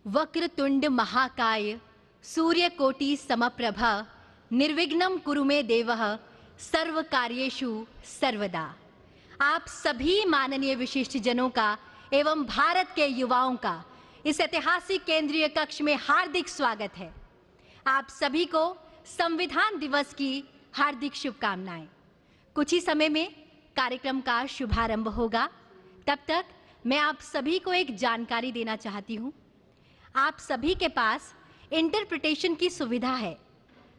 वक्रतुंड महाकाय सूर्यकोटि समप्रभ निर्विघ्नं कुरु मे देवः सर्व कार्येषु सर्वदा। आप सभी माननीय विशिष्ट जनों का एवं भारत के युवाओं का इस ऐतिहासिक केंद्रीय कक्ष में हार्दिक स्वागत है। आप सभी को संविधान दिवस की हार्दिक शुभकामनाएं। कुछ ही समय में कार्यक्रम का शुभारंभ होगा। तब तक मैं आप सभी को एक जानकारी देना चाहती हूं। आप सभी के पास इंटरप्रिटेशन की सुविधा है।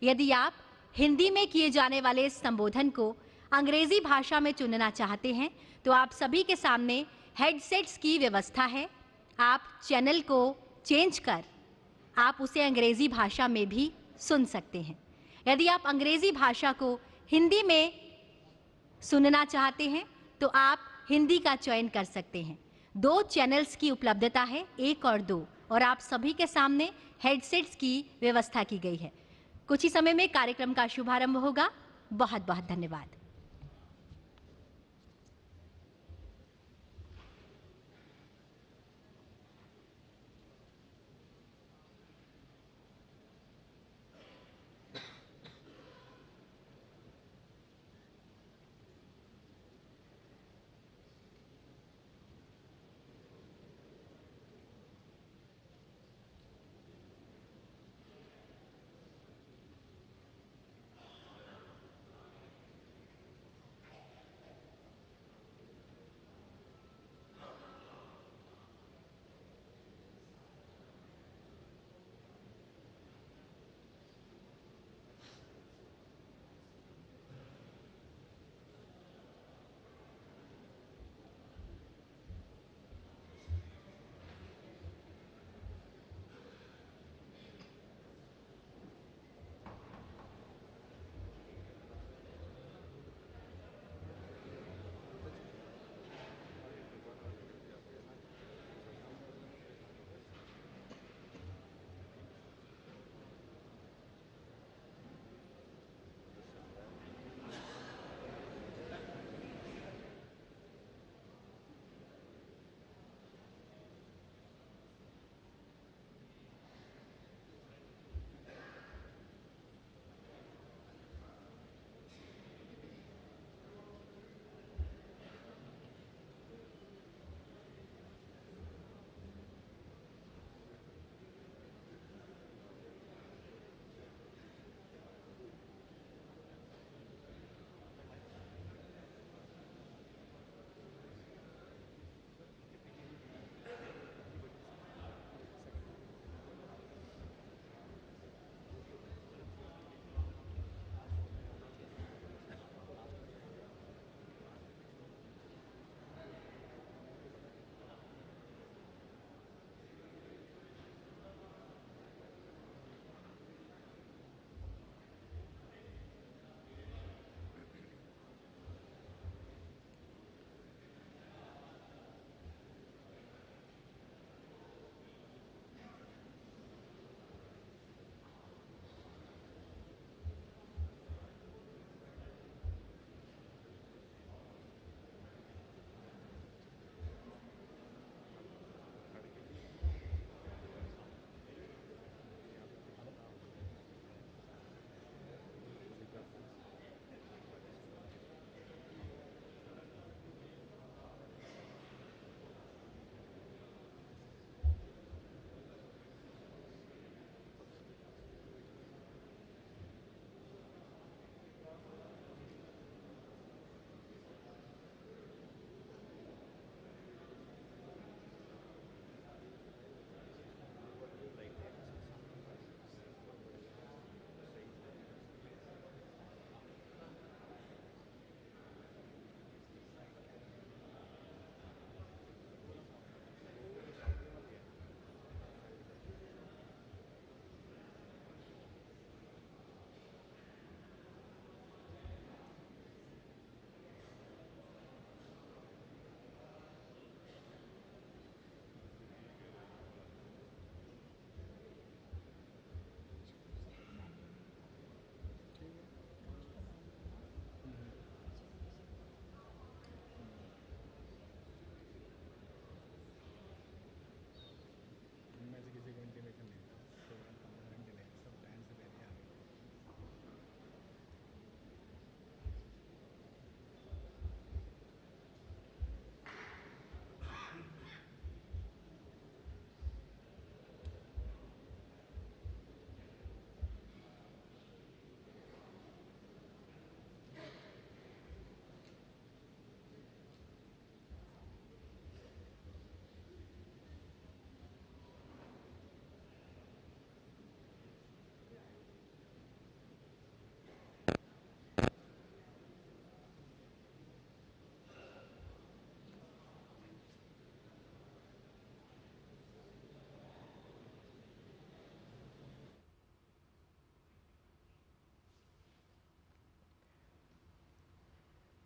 यदि आप हिंदी में किए जाने वाले संबोधन को अंग्रेजी भाषा में चुनना चाहते हैं तो आप सभी के सामने हेडसेट्स की व्यवस्था है। आप चैनल को चेंज कर आप उसे अंग्रेजी भाषा में भी सुन सकते हैं। यदि आप अंग्रेजी भाषा को हिंदी में सुनना चाहते हैं तो आप हिंदी का चयन कर सकते हैं। 2 चैनल्स की उपलब्धता है, 1 और 2, और आप सभी के सामने हेडसेट्स की व्यवस्था की गई है। कुछ ही समय में कार्यक्रम का शुभारंभ होगा। बहुत बहुत धन्यवाद।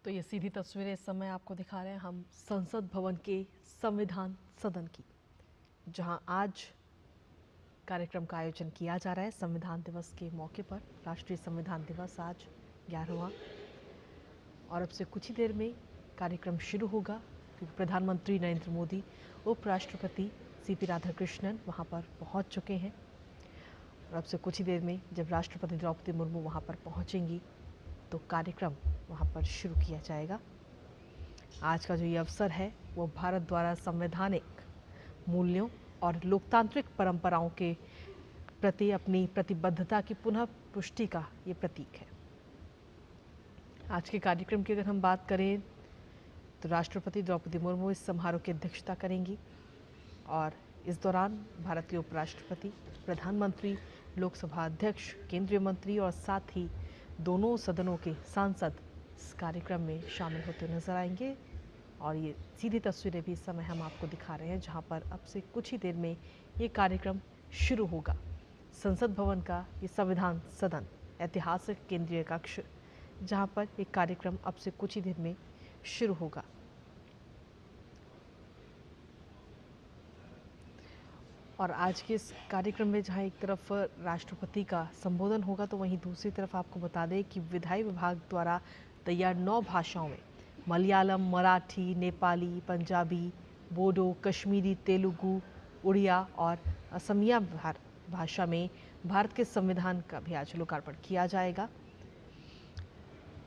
तो ये सीधी तस्वीरें इस समय आपको दिखा रहे हैं हम संसद भवन के संविधान सदन की, जहां आज कार्यक्रम का आयोजन किया जा रहा है। संविधान दिवस के मौके पर राष्ट्रीय संविधान दिवस आज 11वां, और अब से कुछ ही देर में कार्यक्रम शुरू होगा, क्योंकि प्रधानमंत्री नरेंद्र मोदी, उपराष्ट्रपति सीपी राधाकृष्णन वहां पर पहुंच चुके हैं। और अब से कुछ ही देर में जब राष्ट्रपति द्रौपदी मुर्मू वहां पर पहुंचेंगी तो कार्यक्रम वहां पर शुरू किया जाएगा। आज का जो ये अवसर है वो भारत द्वारा संवैधानिक मूल्यों और लोकतांत्रिक परंपराओं के प्रति अपनी प्रतिबद्धता की पुनः पुष्टि का ये प्रतीक है। आज के कार्यक्रम की अगर हम बात करें तो राष्ट्रपति द्रौपदी मुर्मू इस समारोह की अध्यक्षता करेंगी, और इस दौरान भारत के उपराष्ट्रपति, प्रधानमंत्री, लोकसभा अध्यक्ष, केंद्रीय मंत्री और साथ ही दोनों सदनों के सांसद इस कार्यक्रम में शामिल होते नजर आएंगे। और ये सीधी तस्वीरें भी इस समय हम आपको दिखा रहे हैं, जहां पर अब से कुछ ही देर में ये कार्यक्रम शुरू होगा। संसद भवन का ये संविधान सदन, ऐतिहासिक केंद्रीय कक्ष, जहां पर ये कार्यक्रम अब से कुछ ही देर में शुरू होगा। और आज के इस कार्यक्रम में जहां एक तरफ राष्ट्रपति का संबोधन होगा, तो वहीं दूसरी तरफ आपको बता दें कि विधायी विभाग द्वारा तैयार 9 भाषाओं में मलयालम, मराठी, नेपाली, पंजाबी, बोडो, कश्मीरी, तेलुगु, उड़िया और असमिया भाषा में भारत के संविधान का भी आज लोकार्पण किया जाएगा।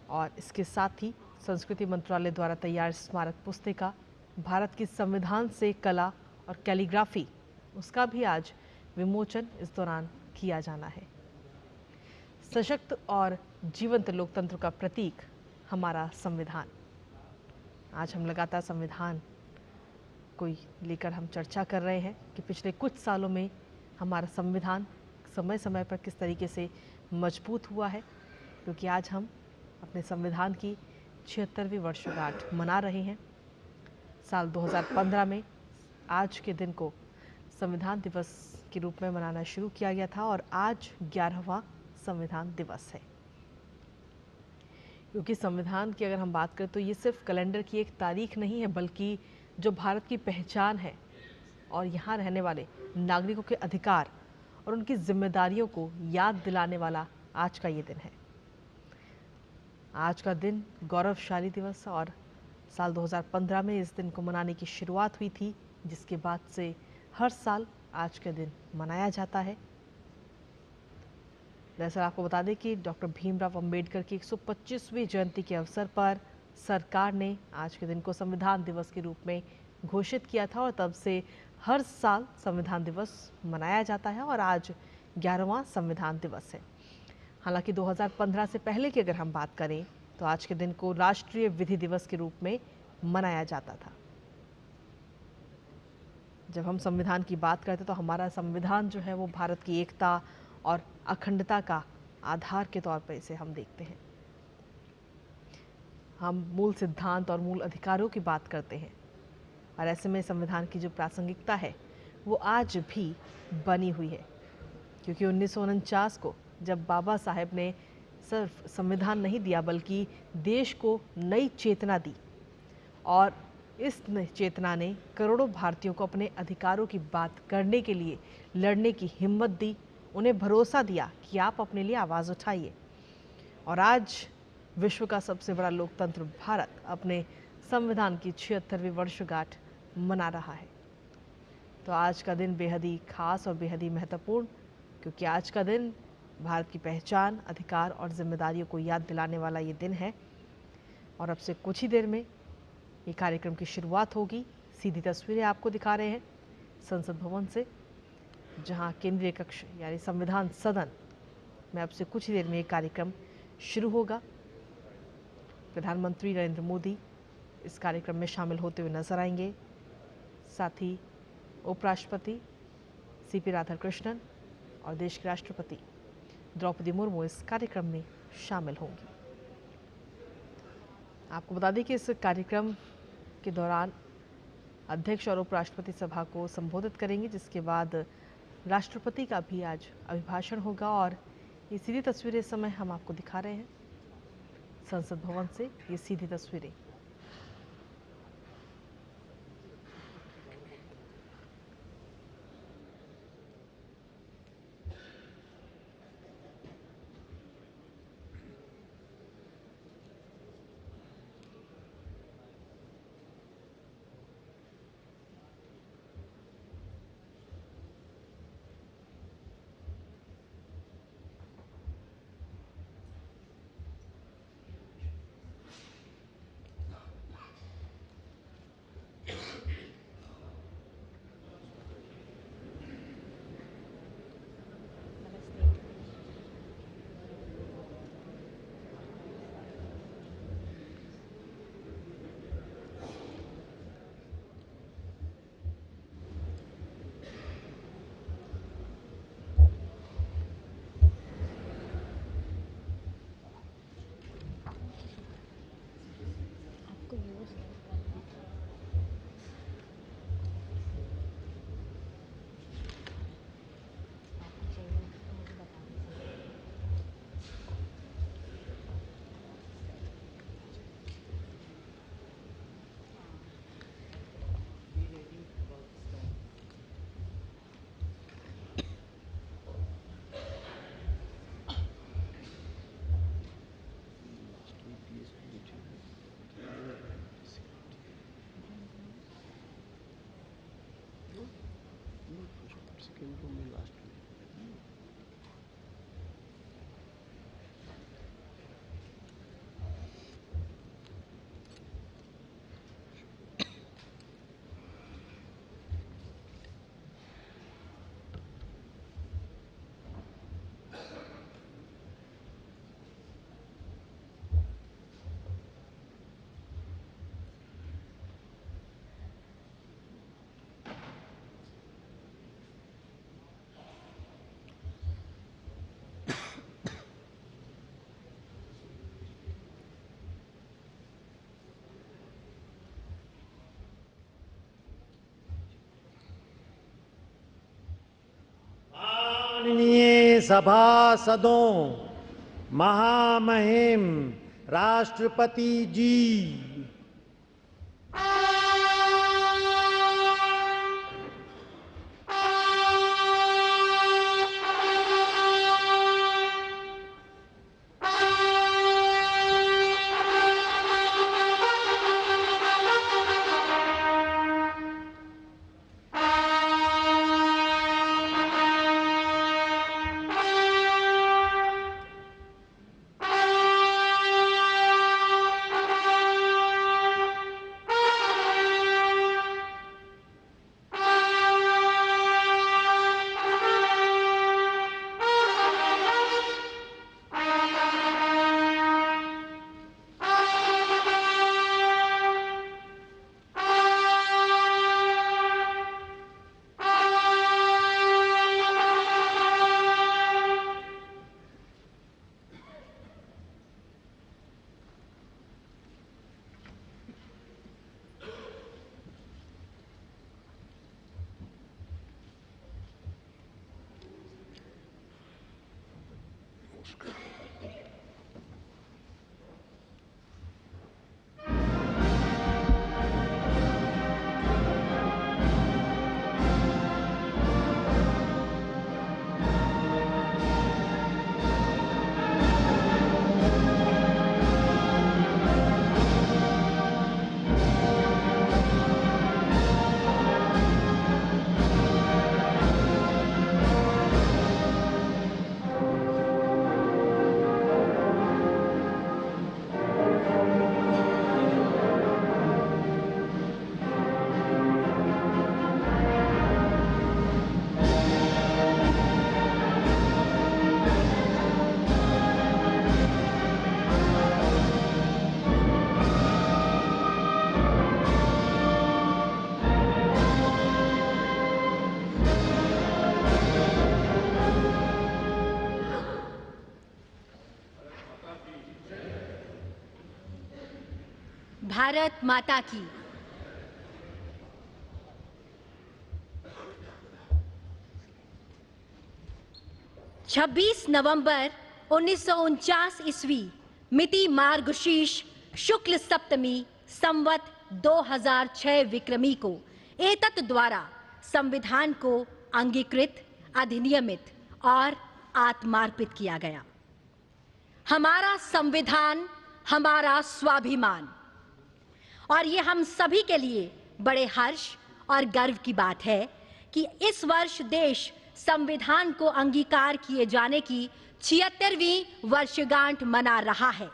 और इसके साथ ही संस्कृति मंत्रालय द्वारा तैयार स्मारक पुस्तिका भारत की संविधान से कला और कैलीग्राफी, उसका भी आज विमोचन इस दौरान किया जाना है। सशक्त और जीवंत लोकतंत्र का प्रतीक हमारा संविधान। आज हम लगातार संविधान को लेकर हम चर्चा कर रहे हैं कि पिछले कुछ सालों में हमारा संविधान समय समय पर किस तरीके से मजबूत हुआ है, क्योंकि आज हम अपने संविधान की 76वीं वर्षगांठ मना रहे हैं। साल 2015 में आज के दिन को संविधान दिवस के रूप में मनाना शुरू किया गया था, और आज 11वां संविधान दिवस है। क्योंकि संविधान की अगर हम बात करें तो ये सिर्फ कैलेंडर की एक तारीख नहीं है, बल्कि जो भारत की पहचान है और यहाँ रहने वाले नागरिकों के अधिकार और उनकी जिम्मेदारियों को याद दिलाने वाला आज का ये दिन है। आज का दिन गौरवशाली दिवस, और साल 2015 में इस दिन को मनाने की शुरुआत हुई थी, जिसके बाद से हर साल आज का दिन मनाया जाता है। दरअसल आपको बता दें कि डॉक्टर भीमराव अंबेडकर की 125वीं जयंती के अवसर पर सरकार ने आज के दिन को संविधान दिवस के रूप में घोषित किया था, और तब से हर साल संविधान दिवस मनाया जाता है, और आज 11वां संविधान दिवस है। हालांकि 2015 से पहले की अगर हम बात करें तो आज के दिन को राष्ट्रीय विधि दिवस के रूप में मनाया जाता था। जब हम संविधान की बात करते तो हमारा संविधान जो है वो भारत की एकता और अखंडता का आधार के तौर पर इसे हम देखते हैं। हम मूल सिद्धांत और मूल अधिकारों की बात करते हैं, और ऐसे में संविधान की जो प्रासंगिकता है वो आज भी बनी हुई है, क्योंकि 1949 को जब बाबा साहेब ने सिर्फ संविधान नहीं दिया बल्कि देश को नई चेतना दी, और इस चेतना ने करोड़ों भारतीयों को अपने अधिकारों की बात करने के लिए लड़ने की हिम्मत दी, उन्हें भरोसा दिया कि आप अपने लिए आवाज़ उठाइए। और आज विश्व का सबसे बड़ा लोकतंत्र भारत अपने संविधान की 76वीं वर्षगांठ मना रहा है। तो आज का दिन बेहद ही खास और बेहद ही महत्वपूर्ण, क्योंकि आज का दिन भारत की पहचान, अधिकार और जिम्मेदारियों को याद दिलाने वाला ये दिन है। और अब से कुछ ही देर में ये कार्यक्रम की शुरुआत होगी। सीधी तस्वीरें आपको दिखा रहे हैं संसद भवन से, जहां केंद्रीय कक्ष यानी संविधान सदन में अब से कुछ ही देर में ये कार्यक्रम शुरू होगा। प्रधानमंत्री नरेंद्र मोदी इस कार्यक्रम में शामिल होते हुए नजर आएंगे, साथ ही उपराष्ट्रपति सीपी राधाकृष्णन और देश के राष्ट्रपति द्रौपदी मुर्मू इस कार्यक्रम में शामिल होंगी। आपको बता दें कि इस कार्यक्रम के दौरान अध्यक्ष और उपराष्ट्रपति सभा को संबोधित करेंगे, जिसके बाद राष्ट्रपति का भी आज अभिभाषण होगा। और ये सीधी तस्वीरें इस समय हम आपको दिखा रहे हैं संसद भवन से ये सीधी तस्वीरें। माननीय सभासदों, महामहिम राष्ट्रपति जी, भारत माता की। छब्बीस नवंबर 1949 ईस्वी मिति मार्गशीर्ष शुक्ल सप्तमी संवत 2006 विक्रमी को एतत् द्वारा संविधान को अंगीकृत, अधिनियमित और आत्मार्पित किया गया। हमारा संविधान हमारा स्वाभिमान, और ये हम सभी के लिए बड़े हर्ष और गर्व की बात है कि इस वर्ष देश संविधान को अंगीकार किए जाने की 76वीं वर्षगांठ मना रहा है।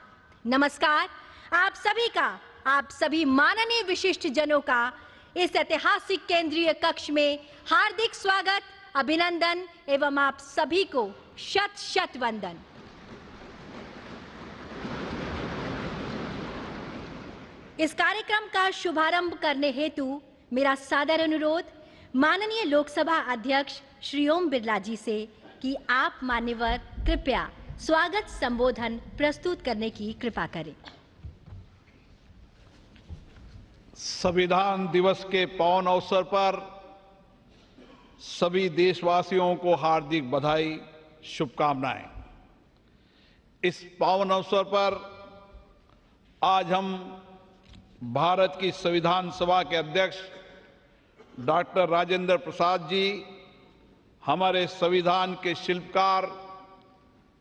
नमस्कार, आप सभी का, आप सभी माननीय विशिष्ट जनों का इस ऐतिहासिक केंद्रीय कक्ष में हार्दिक स्वागत, अभिनंदन एवं आप सभी को शत शत वंदन। इस कार्यक्रम का शुभारंभ करने हेतु मेरा सादर अनुरोध माननीय लोकसभा अध्यक्ष श्री ओम बिरला जी से कि आप मान्यवर कृपया स्वागत संबोधन प्रस्तुत करने की कृपा करें। संविधान दिवस के पावन अवसर पर सभी देशवासियों को हार्दिक बधाई, शुभकामनाएं। इस पावन अवसर पर आज हम भारत की संविधान सभा के अध्यक्ष डॉक्टर राजेंद्र प्रसाद जी, हमारे संविधान के शिल्पकार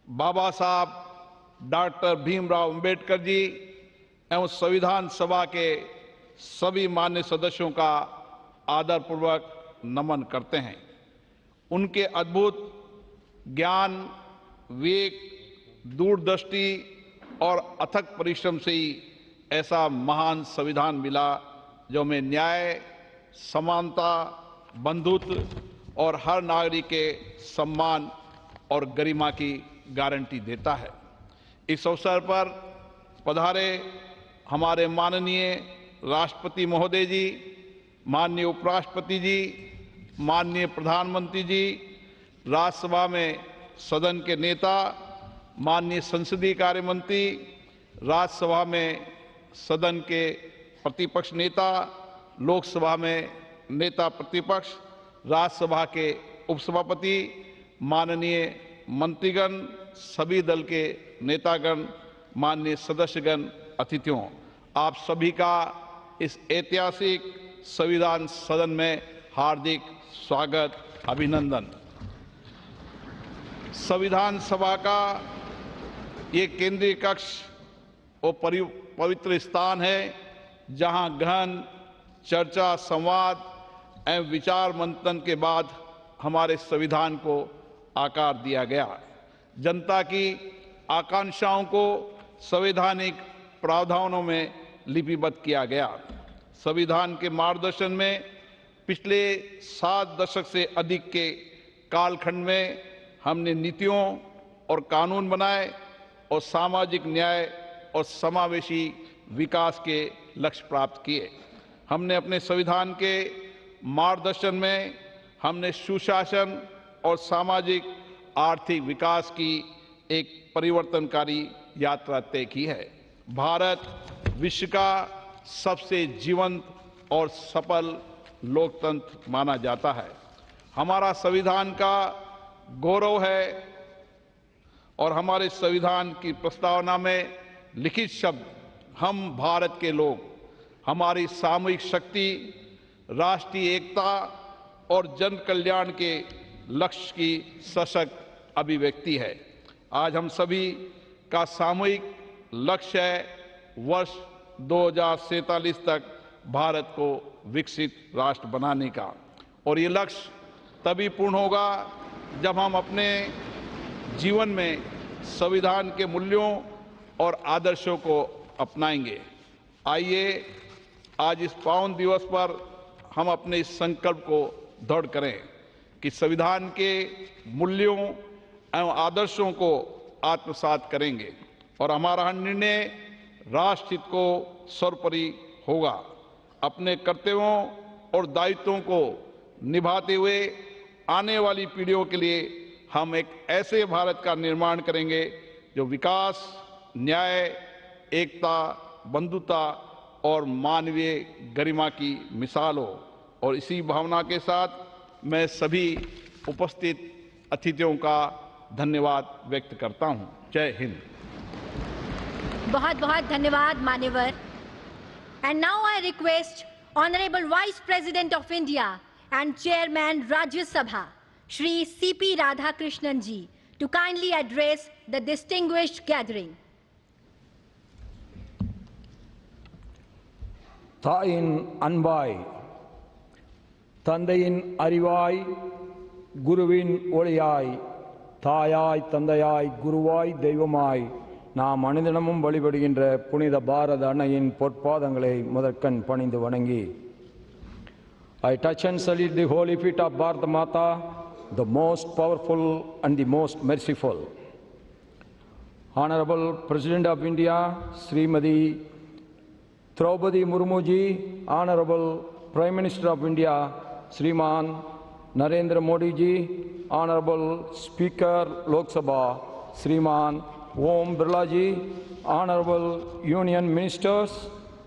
बाबा साहब डॉक्टर भीमराव अंबेडकर जी एवं संविधान सभा के सभी मान्य सदस्यों का आदरपूर्वक नमन करते हैं। उनके अद्भुत ज्ञान, विवेक, दूरदृष्टि और अथक परिश्रम से ही ऐसा महान संविधान मिला जो हमें न्याय, समानता, बंधुत्व और हर नागरिक के सम्मान और गरिमा की गारंटी देता है। इस अवसर पर पधारे हमारे माननीय राष्ट्रपति महोदय जी, माननीय उपराष्ट्रपति जी, माननीय प्रधानमंत्री जी, राज्यसभा में सदन के नेता, माननीय संसदीय कार्य मंत्री, राज्यसभा में सदन के प्रतिपक्ष नेता, लोकसभा में नेता प्रतिपक्ष, राज्यसभा के उपसभापति, माननीय मंत्रीगण, सभी दल के नेतागण, माननीय सदस्यगण, अतिथियों, आप सभी का इस ऐतिहासिक संविधान सदन में हार्दिक स्वागत, अभिनंदन। संविधान सभा का ये केंद्रीय कक्ष और पवित्र स्थान है जहां गहन चर्चा, संवाद एवं विचार मंथन के बाद हमारे संविधान को आकार दिया गया। जनता की आकांक्षाओं को संवैधानिक प्रावधानों में लिपिबद्ध किया गया। संविधान के मार्गदर्शन में पिछले 7 दशक से अधिक के कालखंड में हमने नीतियों और कानून बनाए और सामाजिक न्याय और समावेशी विकास के लक्ष्य प्राप्त किए। हमने अपने संविधान के मार्गदर्शन में हमने सुशासन और सामाजिक आर्थिक विकास की एक परिवर्तनकारी यात्रा तय की है। भारत विश्व का सबसे जीवंत और सफल लोकतंत्र माना जाता है। हमारा संविधान का गौरव है और हमारे संविधान की प्रस्तावना में लिखित शब्द हम भारत के लोग, हमारी सामूहिक शक्ति, राष्ट्रीय एकता और जन कल्याण के लक्ष्य की सशक्त अभिव्यक्ति है। आज हम सभी का सामूहिक लक्ष्य है वर्ष 2047 तक भारत को विकसित राष्ट्र बनाने का, और ये लक्ष्य तभी पूर्ण होगा जब हम अपने जीवन में संविधान के मूल्यों और आदर्शों को अपनाएंगे। आइए आज इस पावन दिवस पर हम अपने इस संकल्प को दृढ़ करें कि संविधान के मूल्यों एवं आदर्शों को आत्मसात करेंगे और हमारा निर्णय राष्ट्र हित को सर्वोपरि होगा। अपने कर्तव्यों और दायित्वों को निभाते हुए आने वाली पीढ़ियों के लिए हम एक ऐसे भारत का निर्माण करेंगे जो विकास, न्याय, एकता, बंधुता और मानवीय गरिमा की मिसाल हो। और इसी भावना के साथ मैं सभी उपस्थित अतिथियों का धन्यवाद व्यक्त करता हूं। जय हिंद। बहुत बहुत धन्यवाद मान्यवर. And now I request Honorable Vice President of India and Chairman Rajya Sabha, Shri C.P. Radhakrishnan ji, to kindly address the distinguished gathering. தாயின் அன்பாய், தந்தையின் அறிவாய், குருவின் ஒளியாய், தாயாய் தந்தையாய் குருவாய் தெய்வமாய் நாம் அனுதினமும் வழிபடுகின்ற புனித பாரத அன்னையின் பொற்பாதங்களை முதற்கண் பணிந்து வணங்கி, I touch and salute the holy feet of Bharata Mata, the most powerful and the most merciful. Honorable President of India, Srimati Draupadi Murmu ji, Honorable Prime Minister of India, Sriman Narendra Modi ji, Honorable Speaker Lok Sabha, Sriman Om Birla ji, Honorable Union Ministers,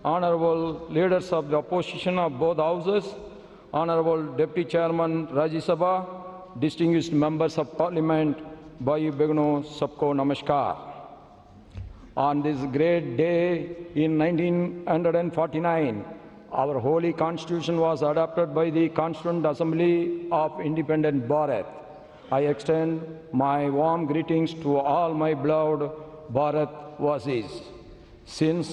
Honorable Leaders of the Opposition of both Houses, Honorable Deputy Chairman Rajya Sabha, distinguished members of Parliament, Bhai Begno, sabko namaskar. On this great day in 1949, our holy Constitution was adopted by the Constituent Assembly of Independent Bharat. I extend my warm greetings to all my beloved Bharatvasis. Since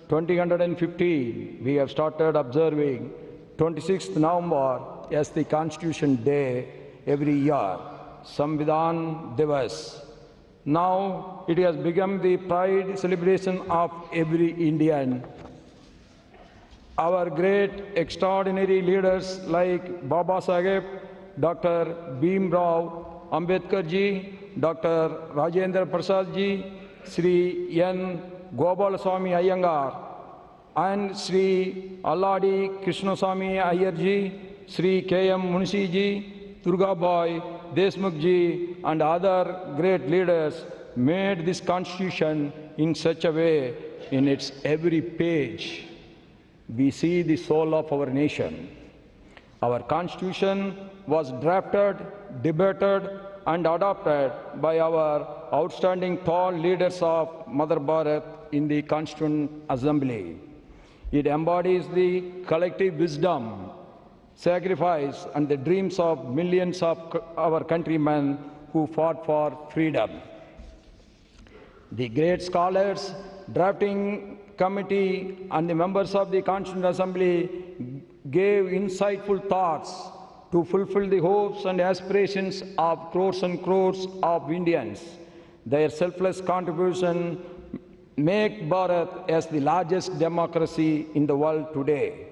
2015, we have started observing 26th November as the Constitution Day every year, Samvidhan Divas. Now it has become the pride celebration of every Indian. Our great extraordinary leaders like Baba Saheb, Dr. Bhim Rao Ambedkar ji, Dr. Rajendra Prasad ji, Sri N. Gopalaswamy Iyengar, and Sri Alladi Krishnaswamy Iyer ji, Sri K.M. Munshi ji, Durga Bhai Deshmukh ji, and other great leaders made this Constitution in such a way, in its every page, we see the soul of our nation. Our Constitution was drafted, debated, and adopted by our outstanding tall leaders of Mother Bharat in the Constituent Assembly. It embodies the collective wisdom, sacrifice, and the dreams of millions of our countrymen who fought for freedom. The great scholars, drafting committee, and the members of the Constituent Assembly gave insightful thoughts to fulfill the hopes and aspirations of crores and crores of Indians. Their selfless contribution make Bharat as the largest democracy in the world today.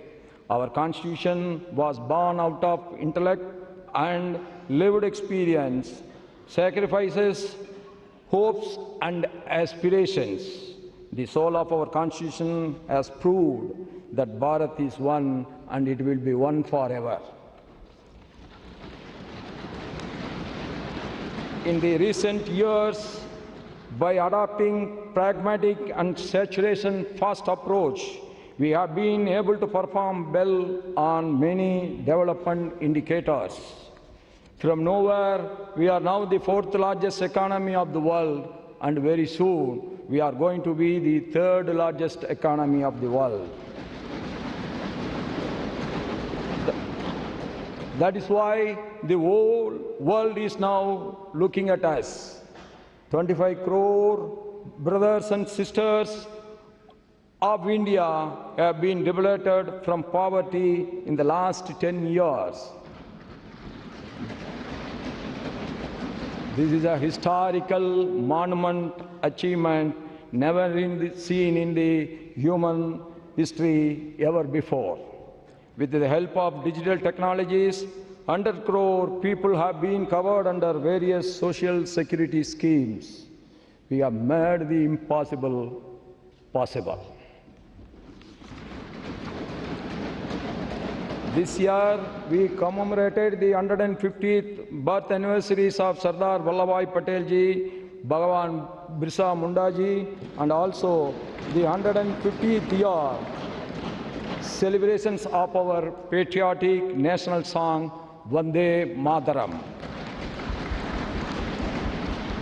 Our Constitution was born out of intellect and lived experience, sacrifices, hopes, and aspirations. The soul of our Constitution has proved that Bharat is one and it will be one forever. In the recent years, by adopting pragmatic and saturation-first approach, we have been able to perform well on many development indicators. From nowhere, we are now the fourth largest economy of the world, and very soon we are going to be the third largest economy of the world. That is why the whole world is now looking at us. 25 crore brothers and sisters of India have been liberated from poverty in the last 10 years. This is a historical monument achievement never seen in the human history ever before. With the help of digital technologies, 100 crore people have been covered under various social security schemes. We have made the impossible possible. This year, we commemorated the 150th birth anniversaries of Sardar Vallabhbhai Patel ji, Bhagwan Birsa Munda ji, and also the 150th year celebrations of our patriotic national song, Vande Mataram.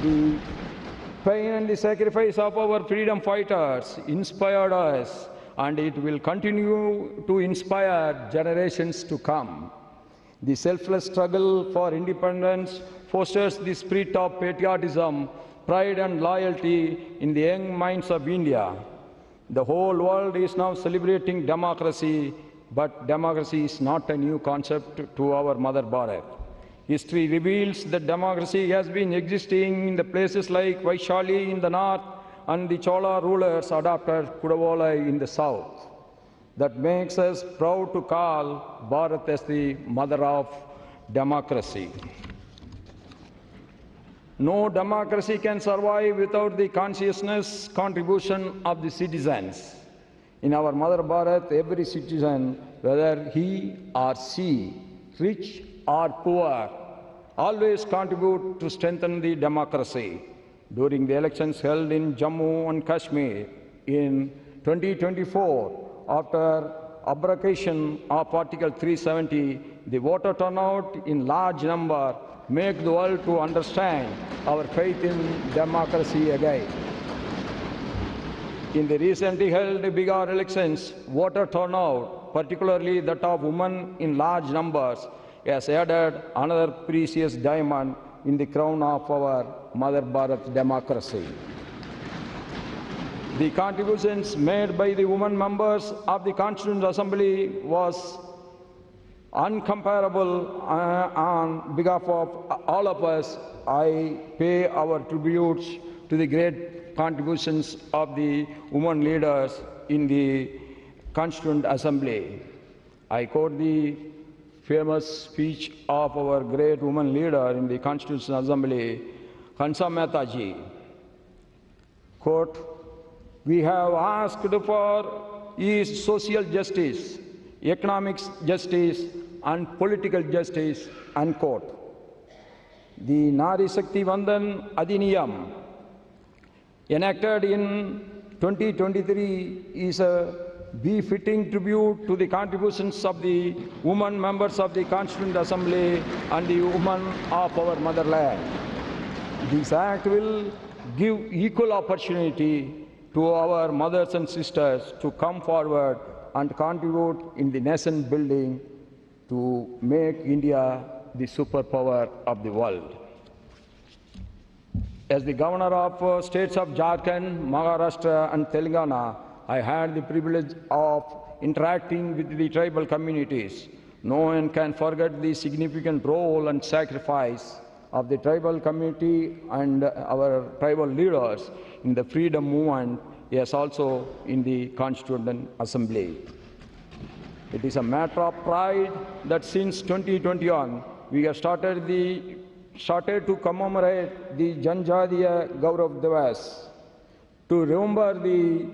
The pain and the sacrifice of our freedom fighters inspired us, and it will continue to inspire generations to come. The selfless struggle for independence fosters the spirit of patriotism, pride and loyalty in the young minds of India. The whole world is now celebrating democracy, but democracy is not a new concept to our Mother Bharat. History reveals that democracy has been existing in the places like Vaishali in the north and the Chola rulers adopted Kudavolai in the south. That makes us proud to call Bharat as the mother of democracy. No democracy can survive without the consciousness contribution of the citizens. In our Mother Bharat, every citizen, whether he or she, rich or poor, always contribute to strengthen the democracy. During the elections held in Jammu and Kashmir in 2024, after abrogation of Article 370, the voter turnout in large number make the world to understand our faith in democracy again. In the recently held Bihar elections, voter turnout, particularly that of women in large numbers, has added another precious diamond in the crown of our Mother Bharat democracy. The contributions made by the women members of the Constituent Assembly was uncomparable. On behalf of all of us, I pay our tributes to the great contributions of the women leaders in the Constituent Assembly. I quote the famous speech of our great woman leader in the Constitutional Assembly, Hansa Mehta ji. Quote, "We have asked for is social justice, economic justice and political justice," unquote. The Nari Shakti Vandan Adhiniyam, enacted in 2023, is a befitting tribute to the contributions of the women members of the Constituent Assembly and the women of our motherland. This act will give equal opportunity to our mothers and sisters to come forward and contribute in the nation building to make India the superpower of the world. As the governor of states of Jharkhand, Maharashtra and Telangana, I had the privilege of interacting with the tribal communities. No one can forget the significant role and sacrifice of the tribal community and our tribal leaders in the freedom movement, yes, also in the Constituent Assembly. It is a matter of pride that since 2021, we have started to commemorate the Janjatiya Gaurav Divas, to remember the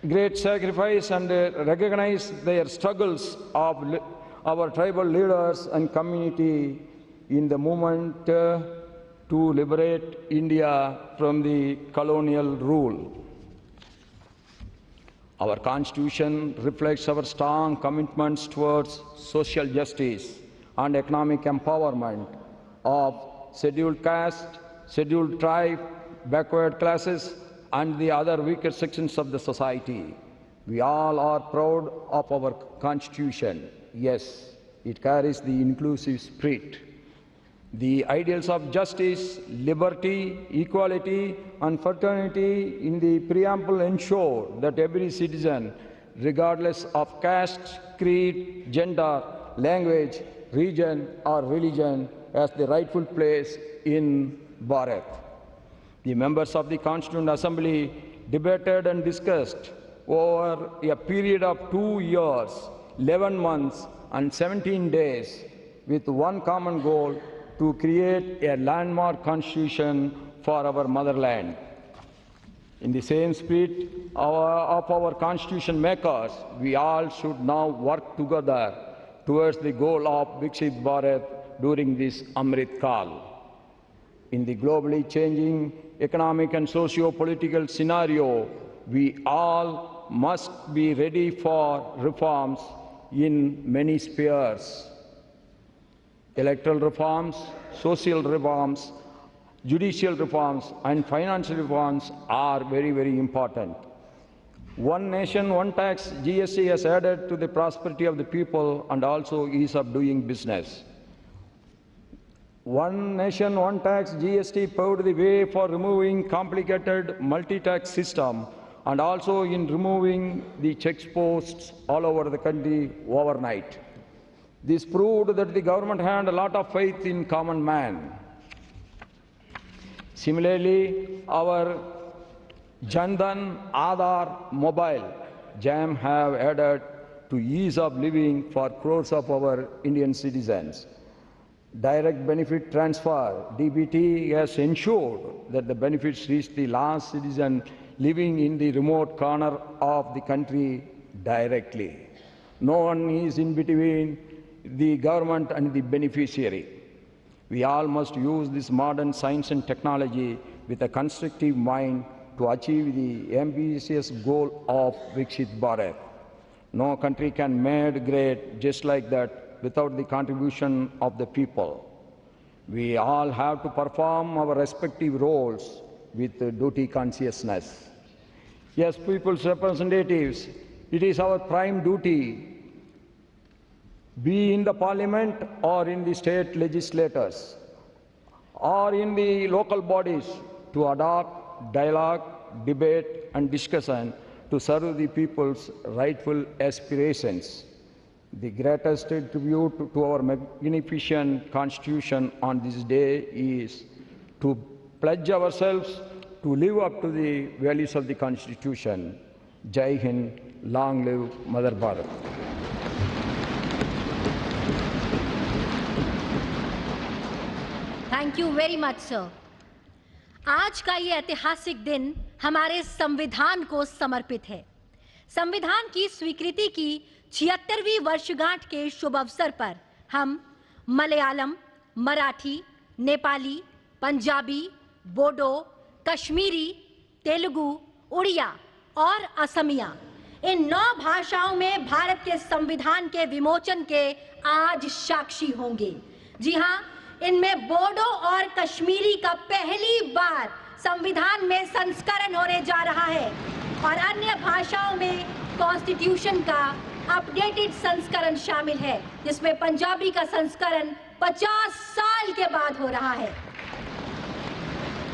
great sacrifice and recognize their struggles of our tribal leaders and community in the movement to liberate India from the colonial rule. Our Constitution reflects our strong commitments towards social justice and economic empowerment of scheduled caste, scheduled tribe, backward classes, and the other weaker sections of the society. We all are proud of our Constitution. Yes, it carries the inclusive spirit. The ideals of justice, liberty, equality, and fraternity in the preamble ensure that every citizen, regardless of caste, creed, gender, language, region, or religion, has the rightful place in Bharat. The members of the Constituent Assembly debated and discussed over a period of 2 years, 11 months, and 17 days with one common goal: to create a landmark constitution for our motherland. In the same spirit of our constitution makers, we all should now work together towards the goal of Viksit Bharat during this Amrit Kal. In the globally changing economic and socio-political scenario, we all must be ready for reforms in many spheres. Electoral reforms, social reforms, judicial reforms and financial reforms are very, very important. One nation, one tax, GST has added to the prosperity of the people and also ease of doing business. One nation, one tax, GST paved the way for removing complicated multi-tax system and also in removing the checkposts all over the country overnight. This proved that the government had a lot of faith in common man. Similarly, our Jandan Aadhaar Mobile JAM have added to ease of living for crores of our Indian citizens. Direct benefit transfer, DBT, has ensured that the benefits reach the last citizen living in the remote corner of the country directly. No one is in between the government and the beneficiary. We all must use this modern science and technology with a constructive mind to achieve the ambitious goal of Viksit Bharat. No country can be made great just like that without the contribution of the people. We all have to perform our respective roles with duty consciousness. Yes, people's representatives, it is our prime duty, be in the parliament or in the state legislators or in the local bodies, to adopt dialogue, debate and discussion to serve the people's rightful aspirations. The greatest tribute to our magnificent Constitution on this day is to pledge ourselves to live up to the values of the Constitution. Jai Hind, long live Mother Bharat. Thank you very much sir. आज का ये ऐतिहासिक दिन हमारे संविधान को समर्पित है। संविधान की स्वीकृति की 76वीं वर्षगांठ के शुभ अवसर पर हम मलयालम, मराठी, नेपाली, पंजाबी, बोडो, कश्मीरी, तेलुगु, उड़िया और असमिया इन 9 भाषाओं में भारत के संविधान के विमोचन के आज साक्षी होंगे। जी हाँ, इनमें बोडो और कश्मीरी का पहली बार संविधान में संस्करण होने जा रहा है और अन्य भाषाओं में कॉन्स्टिट्यूशन का अपडेटेड संस्करण शामिल है, जिसमें पंजाबी का संस्करण 50 साल के बाद हो रहा है।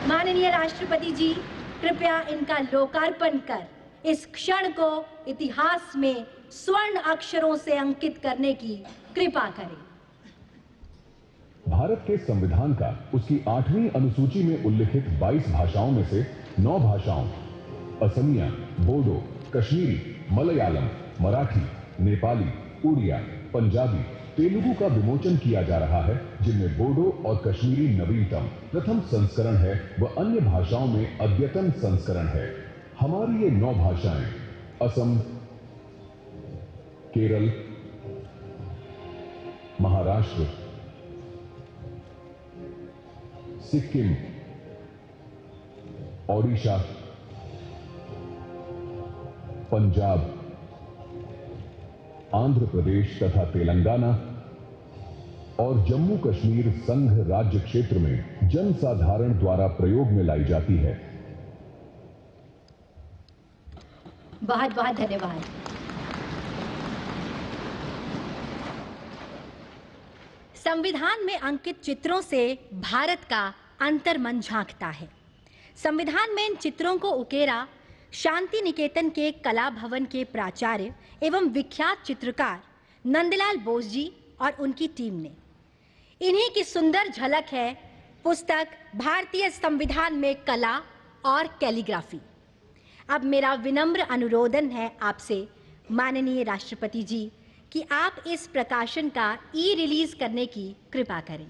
माननीय राष्ट्रपति जी, कृपया इनका लोकार्पण कर इस क्षण को इतिहास में स्वर्ण अक्षरों से अंकित करने की कृपा करें। भारत के संविधान का उसकी 8वीं अनुसूची में उल्लिखित 22 भाषाओं में से 9 भाषाओं असमिया, बोडो, कश्मीरी, मलयालम, मराठी, नेपाली, उड़िया, पंजाबी, तेलुगु का विमोचन किया जा रहा है, जिनमें बोडो और कश्मीरी नवीनतम प्रथम संस्करण है व अन्य भाषाओं में अद्यतन संस्करण है। हमारी ये 9 भाषाएं असम, केरल, महाराष्ट्र, सिक्किम, ओडिशा, पंजाब, आंध्र प्रदेश तथा तेलंगाना और जम्मू कश्मीर संघ राज्य क्षेत्र में जनसाधारण द्वारा प्रयोग में लाई जाती है। बहुत बहुत धन्यवाद। संविधान में अंकित चित्रों से भारत का अंतर्मन झांकता है। संविधान में इन चित्रों को उकेरा शांति निकेतन के कला भवन के प्राचार्य एवं विख्यात चित्रकार नंदलाल बोस जी और उनकी टीम ने। इन्हीं की सुंदर झलक है पुस्तक भारतीय संविधान में कला और कैलीग्राफी। अब मेरा विनम्र अनुरोधन है आपसे माननीय राष्ट्रपति जी कि आप इस प्रकाशन का रिलीज करने की कृपा करें।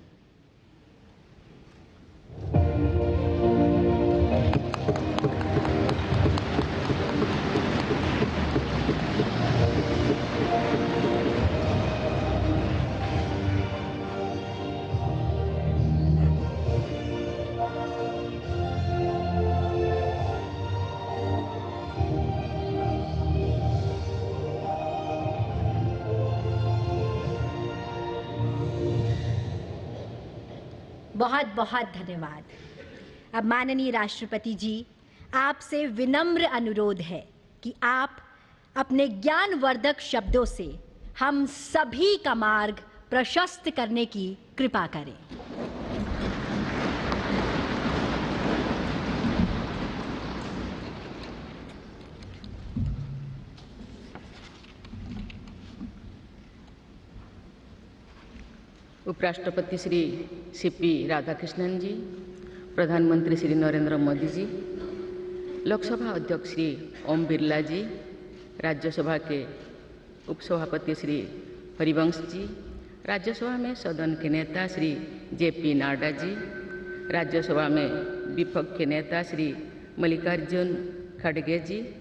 बहुत बहुत धन्यवाद। अब माननीय राष्ट्रपति जी, आपसे विनम्र अनुरोध है कि आप अपने ज्ञानवर्धक शब्दों से हम सभी का मार्ग प्रशस्त करने की कृपा करें। उपराष्ट्रपति श्री सीपी राधाकृष्णन जी, प्रधानमंत्री श्री नरेंद्र मोदी जी, लोकसभा अध्यक्ष श्री ओम बिरला जी, राज्यसभा के उपसभापति श्री हरिवंश जी, राज्यसभा में सदन के नेता श्री जेपी नड्डा जी, राज्यसभा में विपक्ष के नेता श्री मल्लिकार्जुन खड़गे जी,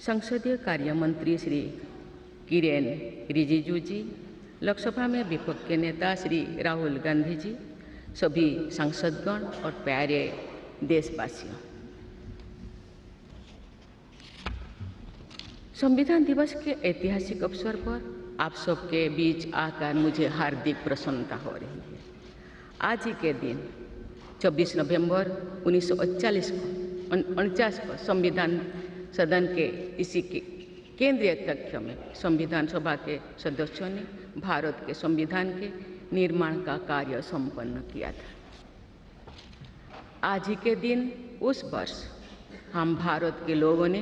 संसदीय कार्य मंत्री श्री किरेन रिजिजू जी, लोकसभा में विपक्ष के नेता श्री राहुल गांधी जी, सभी सांसदगण और प्यारे देशवासियों, संविधान दिवस के ऐतिहासिक अवसर पर आप सबके बीच आकर मुझे हार्दिक प्रसन्नता हो रही है। आज ही के दिन 24 नवंबर 1949 को संविधान सदन के इसी केंद्रीय कक्ष में संविधान सभा के सदस्यों ने भारत के संविधान के निर्माण का कार्य संपन्न किया था। आज ही के दिन उस वर्ष हम भारत के लोगों ने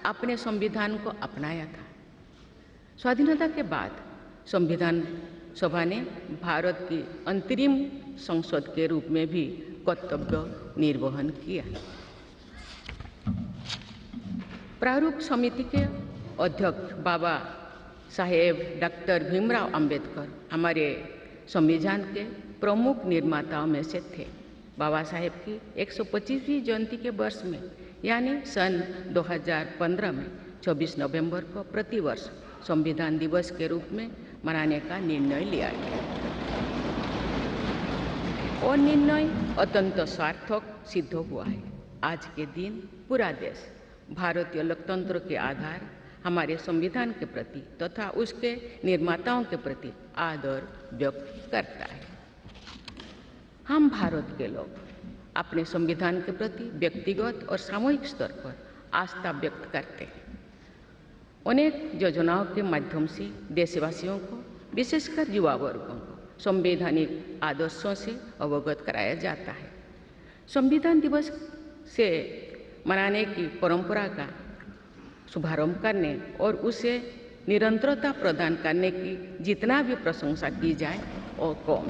अपने संविधान को अपनाया था। स्वाधीनता के बाद संविधान सभा ने भारत की अंतरिम संसद के रूप में भी कर्तव्य निर्वहन किया। प्रारूप समिति के अध्यक्ष बाबा साहेब डॉक्टर भीमराव अंबेडकर हमारे संविधान के प्रमुख निर्माताओं में से थे। बाबा साहेब की 125वीं जयंती के वर्ष में यानी सन 2015 में 24 नवंबर को प्रतिवर्ष संविधान दिवस के रूप में मनाने का निर्णय लिया गया और निर्णय अत्यंत सार्थक सिद्ध हुआ है। आज के दिन पूरा देश भारतीय लोकतंत्र के आधार हमारे संविधान के प्रति तथा उसके निर्माताओं के प्रति आदर व्यक्त करता है। हम भारत के लोग अपने संविधान के प्रति व्यक्तिगत और सामूहिक स्तर पर आस्था व्यक्त करते हैं। अनेक योजनाओं के माध्यम से देशवासियों को, विशेषकर युवा वर्गों को संवैधानिक आदर्शों से अवगत कराया जाता है। संविधान दिवस से मनाने की परंपरा का शुभारंभ करने और उसे निरंतरता प्रदान करने की जितना भी प्रशंसा की जाए और कम।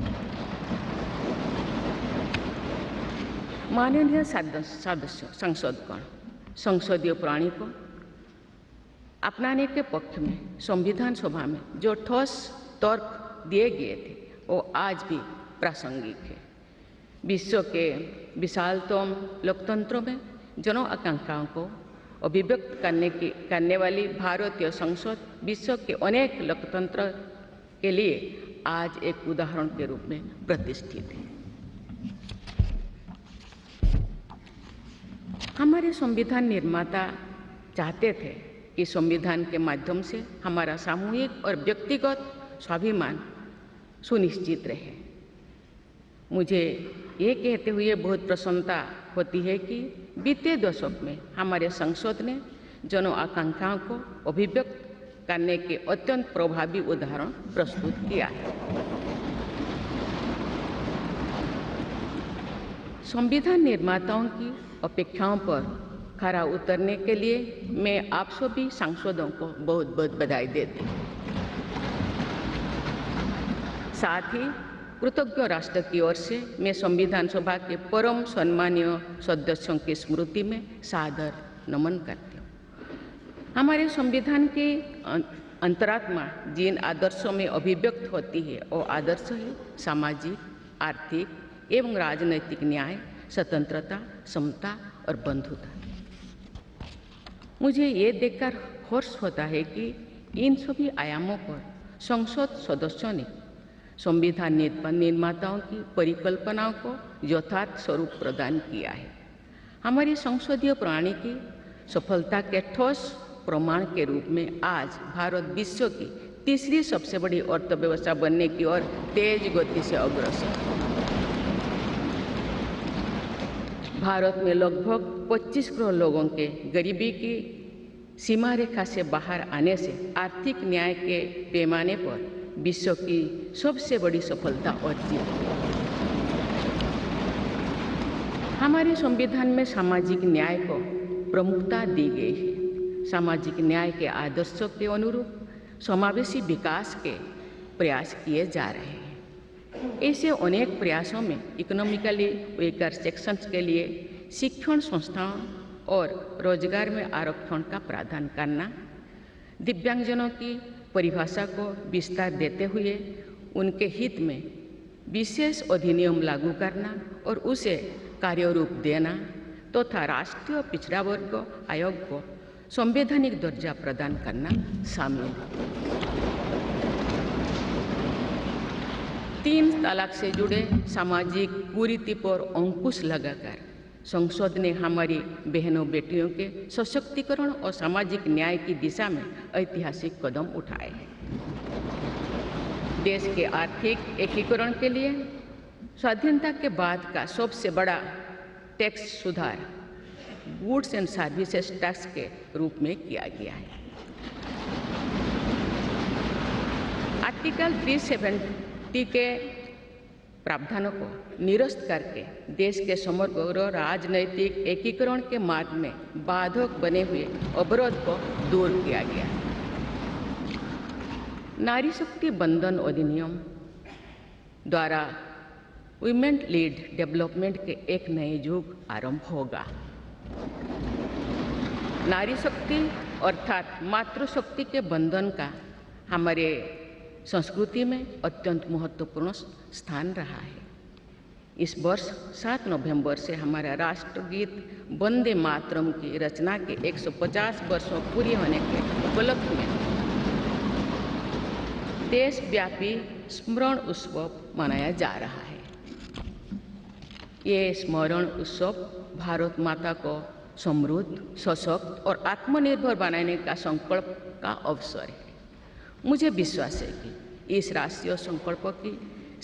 माननीय सांसदगण संसदीय प्रणाली को अपनाने के पक्ष में संविधान सभा में जो ठोस तर्क दिए गए थे वो आज भी प्रासंगिक है। विश्व के विशालतम लोकतंत्रों में जन आकांक्षाओं को अभिव्यक्त करने वाली भारतीय संसद विश्व के अनेक लोकतंत्र के लिए आज एक उदाहरण के रूप में प्रतिष्ठित है। हमारे संविधान निर्माता चाहते थे कि संविधान के माध्यम से हमारा सामूहिक और व्यक्तिगत स्वाभिमान सुनिश्चित रहे। मुझे ये कहते हुए बहुत प्रसन्नता होती है कि बीते दशक में हमारे संसद ने जन आकांक्षाओं को अभिव्यक्त करने के अत्यंत प्रभावी उदाहरण प्रस्तुत किया है। संविधान निर्माताओं की अपेक्षाओं पर खरा उतरने के लिए मैं आप सभी सांसदों को बहुत बहुत बधाई देती हूँ। साथ ही कृतज्ञ राष्ट्र की ओर से मैं संविधान सभा के परम सम्मानीय सदस्यों की स्मृति में सादर नमन करती हूँ। हमारे संविधान के अंतरात्मा जिन आदर्शों में अभिव्यक्त होती है वो आदर्श है सामाजिक, आर्थिक एवं राजनैतिक न्याय, स्वतंत्रता, समता और बंधुता। मुझे ये देखकर हर्ष होता है कि इन सभी आयामों पर संसद सदस्यों ने संविधान निर्माताओं की परिकल्पनाओं को यथार्थ स्वरूप प्रदान किया है। हमारी संसदीय प्रणाली की सफलता के ठोस प्रमाण के रूप में आज भारत विश्व की तीसरी सबसे बड़ी अर्थव्यवस्था बनने की ओर तेज गति से अग्रसर है। भारत में लगभग 25 करोड़ लोगों के गरीबी की सीमा रेखा से बाहर आने से आर्थिक न्याय के पैमाने पर विश्व की सबसे बड़ी सफलता अर्जित की। हमारे संविधान में सामाजिक न्याय को प्रमुखता दी गई है। सामाजिक न्याय के आदर्शों के अनुरूप समावेशी विकास के प्रयास किए जा रहे हैं। ऐसे अनेक प्रयासों में इकोनॉमिकली वीकर सेक्शंस के लिए शिक्षण संस्थाओं और रोजगार में आरक्षण का प्रावधान करना, दिव्यांगजनों की परिभाषा को विस्तार देते हुए उनके हित में विशेष अधिनियम लागू करना और उसे कार्यरूप देना तथा राष्ट्रीय पिछड़ा वर्ग आयोग को संवैधानिक दर्जा प्रदान करना शामिल है। 3 तलाक से जुड़े सामाजिक कुरीति पर अंकुश लगाकर संसद ने हमारी बहनों बेटियों के सशक्तिकरण और सामाजिक न्याय की दिशा में ऐतिहासिक कदम उठाए हैं। देश के आर्थिक एकीकरण के लिए स्वाधीनता के बाद का सबसे बड़ा टैक्स सुधार गुड्स एंड सर्विसेज टैक्स के रूप में किया गया है। आर्टिकल 370 के प्रावधानों को निरस्त करके देश के समग्र राजनैतिक एकीकरण के मार्ग में बाधक बने हुए अवरोध को दूर किया गया। नारी शक्ति बंधन अधिनियम द्वारा वुमेन लीड डेवलपमेंट के एक नए युग आरंभ होगा। नारी शक्ति अर्थात मातृशक्ति के बंधन का हमारे संस्कृति में अत्यंत महत्वपूर्ण स्थान रहा है। इस वर्ष 7 नवंबर से हमारा राष्ट्रगीत वंदे मातरम की रचना के 150 वर्षों पूरी होने के उपलक्ष्य में देशव्यापी स्मरण उत्सव मनाया जा रहा है। ये स्मरण उत्सव भारत माता को समृद्ध, सशक्त और आत्मनिर्भर बनाने का संकल्प का अवसर है। मुझे विश्वास है कि इस राष्ट्रीय संकल्प की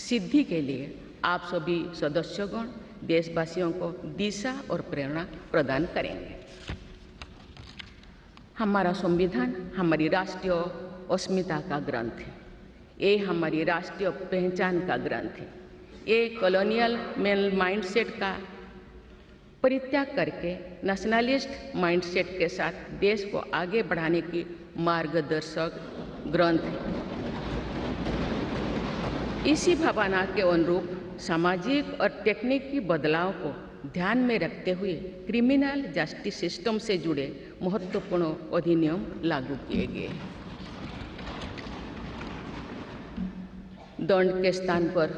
सिद्धि के लिए आप सभी सदस्यगण देशवासियों को दिशा और प्रेरणा प्रदान करेंगे। हमारा संविधान हमारी राष्ट्रीय अस्मिता का ग्रंथ है। ये हमारी राष्ट्रीय पहचान का ग्रंथ है। ये कॉलोनियल माइंडसेट का परित्याग करके नेशनलिस्ट माइंडसेट के साथ देश को आगे बढ़ाने की मार्गदर्शक ग्रंथ है। इसी भावना के अनुरूप सामाजिक और तकनीकी बदलाव को ध्यान में रखते हुए क्रिमिनल जस्टिस सिस्टम से जुड़े महत्वपूर्ण अधिनियम लागू किए गए। दंड के स्थान पर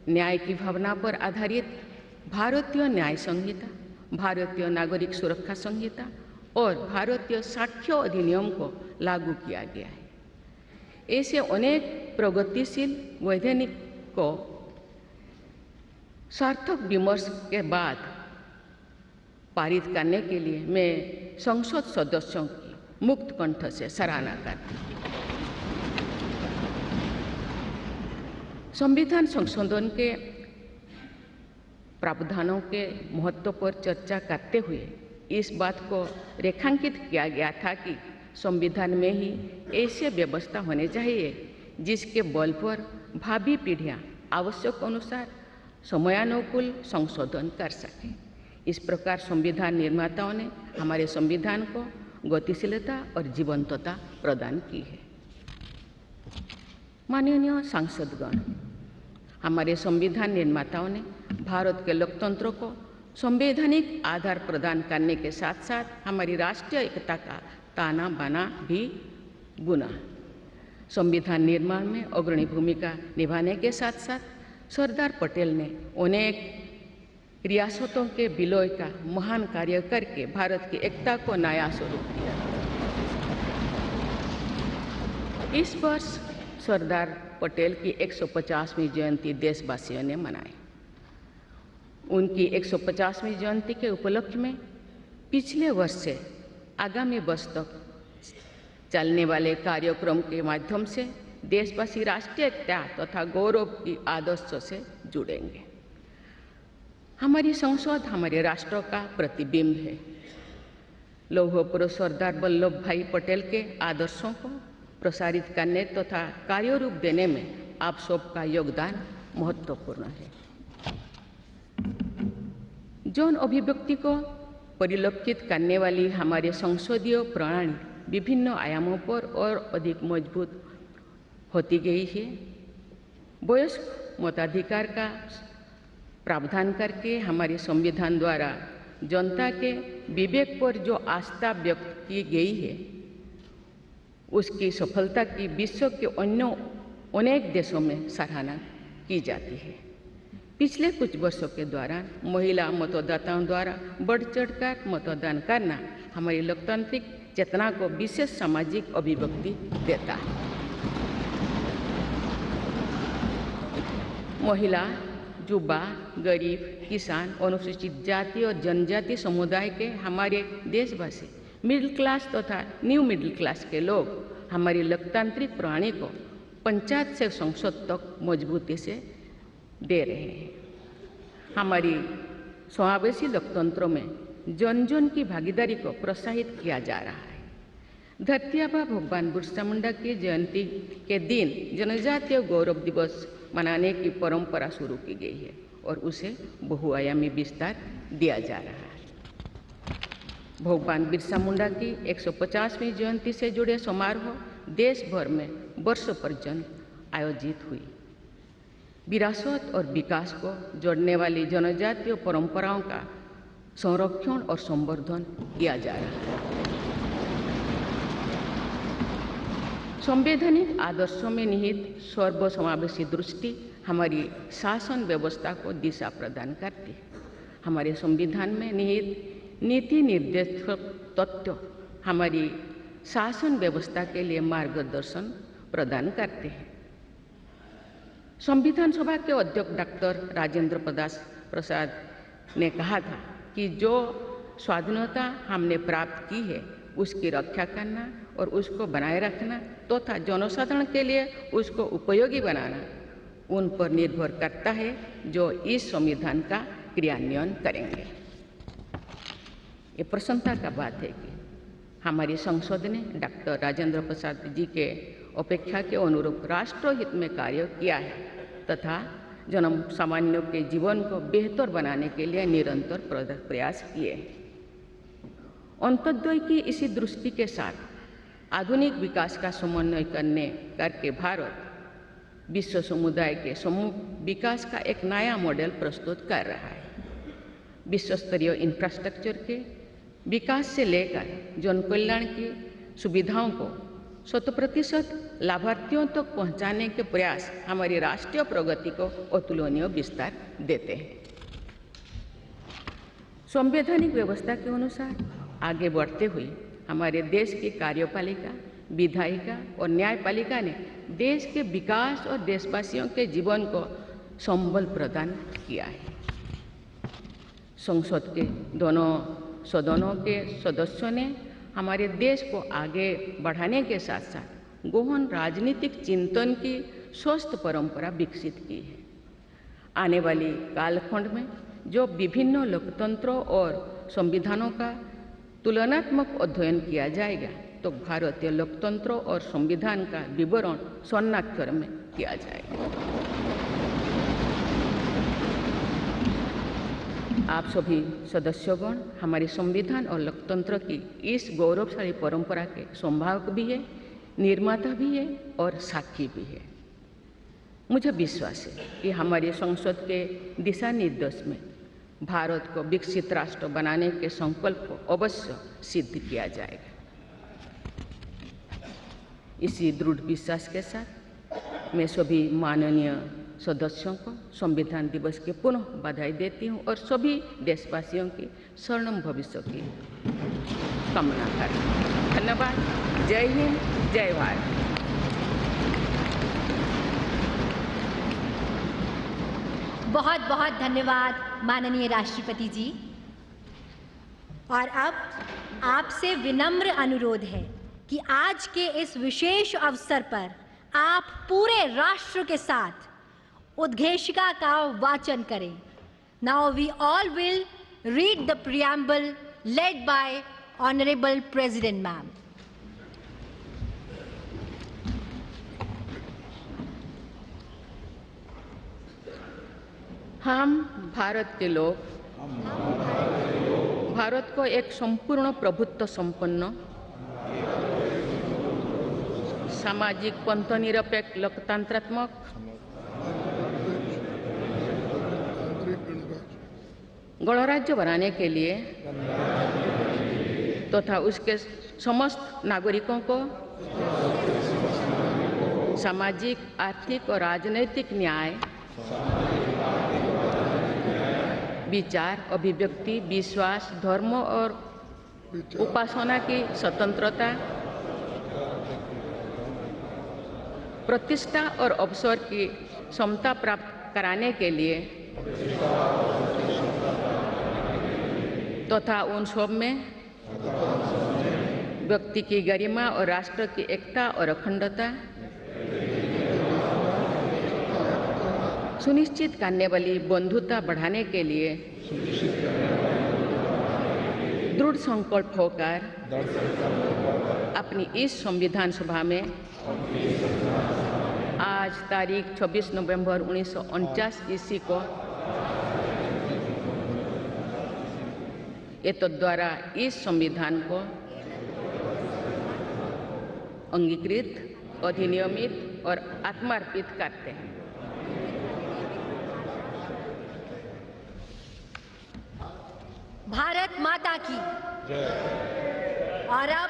न्याय की भावना पर आधारित भारतीय न्याय संहिता, भारतीय नागरिक सुरक्षा संहिता और भारतीय साक्ष्य अधिनियम को लागू किया गया है। ऐसे अनेक प्रगतिशील वैधानिक को सार्थक विमर्श के बाद पारित करने के लिए मैं संसद सदस्यों की मुक्त कंठ से सराहना करती हूँ। संविधान संशोधन के प्रावधानों के महत्व पर चर्चा करते हुए इस बात को रेखांकित किया गया था कि संविधान में ही ऐसी व्यवस्था होनी चाहिए जिसके बल पर भावी पीढ़ियां आवश्यक अनुसार समयानुकूल संशोधन कर सकें। इस प्रकार संविधान निर्माताओं ने हमारे संविधान को गतिशीलता और जीवंतता प्रदान की है। माननीय सांसदगण, हमारे संविधान निर्माताओं ने भारत के लोकतंत्र को संवैधानिक आधार प्रदान करने के साथ साथ हमारी राष्ट्रीय एकता का ताना बाना भी बुना। संविधान निर्माण में अग्रणी भूमिका निभाने के साथ साथ सरदार पटेल ने अनेक रियासतों के विलय का महान कार्य करके भारत की एकता को नया स्वरूप दिया। इस वर्ष सरदार पटेल की 150वीं जयंती देशवासियों ने मनाई। उनकी 150वीं जयंती के उपलक्ष्य में पिछले वर्ष से आगामी वर्ष तक चलने वाले कार्यक्रम के माध्यम से देशवासी राष्ट्रीय एकता तथा गौरव की आदर्शों से जुड़ेंगे। हमारी संसद हमारे राष्ट्र का प्रतिबिंब है। लौह पुरुष सरदार वल्लभ भाई पटेल के आदर्शों को प्रसारित करने तथा कार्यरूप देने में आप सबका योगदान महत्वपूर्ण है। जौन अभिव्यक्ति को परिलक्षित करने वाली हमारे संसदीय प्रणाली विभिन्न आयामों पर और अधिक मजबूत होती गई है। वयस्क मताधिकार का प्रावधान करके हमारे संविधान द्वारा जनता के विवेक पर जो आस्था व्यक्त की गई है, उसकी सफलता की विश्व के अन्य अनेक देशों में सराहना की जाती है। पिछले कुछ वर्षों के दौरान महिला मतदाताओं द्वारा बढ़ चढ़कर मतदान करना हमारी लोकतांत्रिक चेतना को विशेष सामाजिक अभिव्यक्ति देता है। महिला, युवा, गरीब, किसान, अनुसूचित जाति और जनजाति समुदाय के हमारे देशवासी, मिडिल क्लास तथा न्यू मिडिल क्लास के लोग हमारी लोकतांत्रिक प्रणाली को पंचायत से संसद तक मजबूती से दे रहे हैं। हमारी समावेशी लोकतंत्रों में जन जन की भागीदारी को प्रोत्साहित किया जा रहा है। धरती आबा भगवान बिरसा मुंडा की जयंती के दिन जनजातीय गौरव दिवस मनाने की परंपरा शुरू की गई है और उसे बहुआयामी विस्तार दिया जा रहा है। भगवान बिरसा मुंडा की 150वीं जयंती से जुड़े समारोह देश भर में वर्षों पर्यंत आयोजित हुई। विरासत और विकास को जोड़ने वाली जनजातीय परंपराओं का संरक्षण और संवर्धन किया जा रहा है। संवैधानिक आदर्शों में निहित सर्वसमावेशी दृष्टि हमारी शासन व्यवस्था को दिशा प्रदान करती है। हमारे संविधान में निहित नीति निर्देशक तत्व हमारी शासन व्यवस्था के लिए मार्गदर्शन प्रदान करते हैं। संविधान सभा के अध्यक्ष डॉक्टर राजेंद्र प्रसाद ने कहा था कि जो स्वाधीनता हमने प्राप्त की है उसकी रक्षा करना और उसको बनाए रखना तथा जनसाधारण के लिए उसको उपयोगी बनाना उन पर निर्भर करता है जो इस संविधान का क्रियान्वयन करेंगे। ये प्रसन्नता का बात है कि हमारी संसद ने डॉक्टर राजेंद्र प्रसाद जी के अपेक्षा के अनुरूप राष्ट्रहित में कार्य किया है तथा जन सामान्यों के जीवन को बेहतर बनाने के लिए निरंतर प्रयास किए। अंत्योदय की इसी दृष्टि के साथ आधुनिक विकास का समन्वय करके भारत विश्व समुदाय के समूह विकास का एक नया मॉडल प्रस्तुत कर रहा है। विश्व स्तरीय इंफ्रास्ट्रक्चर के विकास से लेकर जन कल्याण की सुविधाओं को 100% लाभार्थियों तक पहुंचाने के प्रयास हमारी राष्ट्रीय प्रगति को अतुलनीय विस्तार देते हैं। संवैधानिक व्यवस्था के अनुसार आगे बढ़ते हुए हमारे देश की कार्यपालिका, विधायिका और न्यायपालिका ने देश के विकास और देशवासियों के जीवन को संबल प्रदान किया है। संसद के दोनों सदनों के सदस्यों ने हमारे देश को आगे बढ़ाने के साथ साथ गहन राजनीतिक चिंतन की स्वस्थ परंपरा विकसित की है। आने वाली कालखंड में जो विभिन्न लोकतंत्रों और संविधानों का तुलनात्मक अध्ययन किया जाएगा तो भारतीय लोकतंत्र और संविधान का विवरण स्वर्णाक्षर में किया जाएगा। आप सभी सदस्यगण हमारे संविधान और लोकतंत्र की इस गौरवशाली परंपरा के संभावक भी है, निर्माता भी है और साक्षी भी है। मुझे विश्वास है कि हमारी संसद के दिशा निर्देश में भारत को विकसित राष्ट्र बनाने के संकल्प को अवश्य सिद्ध किया जाएगा। इसी दृढ़ विश्वास के साथ मैं सभी माननीय सदस्यों को संविधान दिवस की पुनः बधाई देती हूँ और सभी देशवासियों की स्वर्णिम भविष्य की कामना करती हूँ। धन्यवाद। जय हिंद, जय भारत। बहुत बहुत धन्यवाद माननीय राष्ट्रपति जी। और अब आपसे विनम्र अनुरोध है कि आज के इस विशेष अवसर पर आप पूरे राष्ट्र के साथ उद्घोषिका का वाचन करें। Now we all will read the preamble led by Honorable President Ma'am. हम भारत के लोग भारत को एक संपूर्ण प्रभुत्व संपन्न सामाजिक पंथनिरपेक्ष लोकतंत्रात्मक गणराज्य बनाने के लिए तथा उसके समस्त नागरिकों को सामाजिक, आर्थिक और राजनैतिक न्याय, विचार, अभिव्यक्ति, विश्वास, धर्म और उपासना की स्वतंत्रता, प्रतिष्ठा और अवसर की समता प्राप्त कराने के लिए तथा उन सब में व्यक्ति की गरिमा और राष्ट्र की एकता और अखंडता सुनिश्चित करने वाली बंधुता बढ़ाने के लिए दृढ़ संकल्प होकर अपनी इस संविधान सभा में आज तारीख 26 नवंबर 1949 ईस्वी को एतद द्वारा इस संविधान को अंगीकृत, अधिनियमित और आत्मार्पित करते हैं। भारत माता की जय। और अब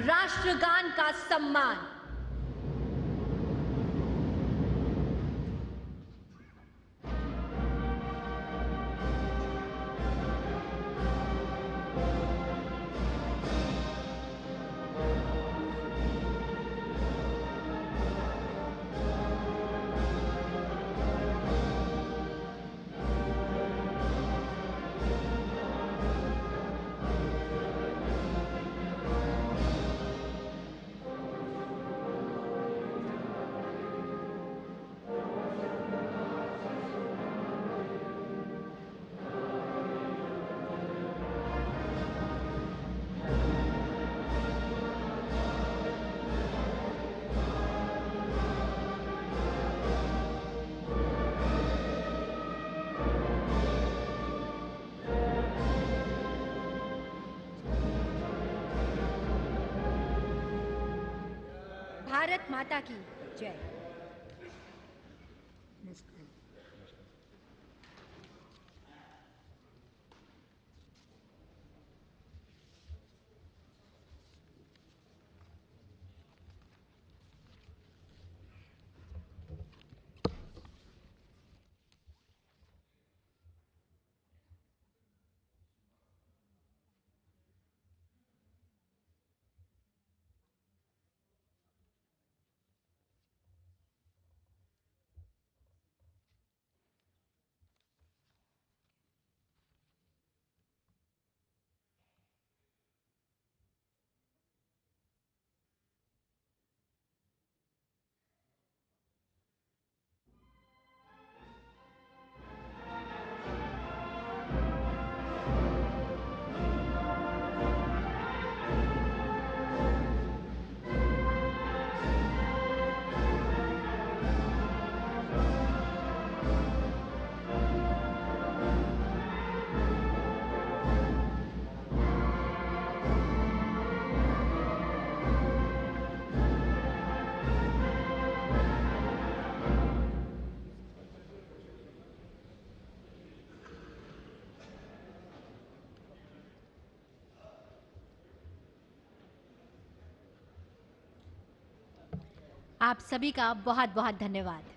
राष्ट्रगान का सम्मान। भारत माता की जय। आप सभी का बहुत बहुत धन्यवाद।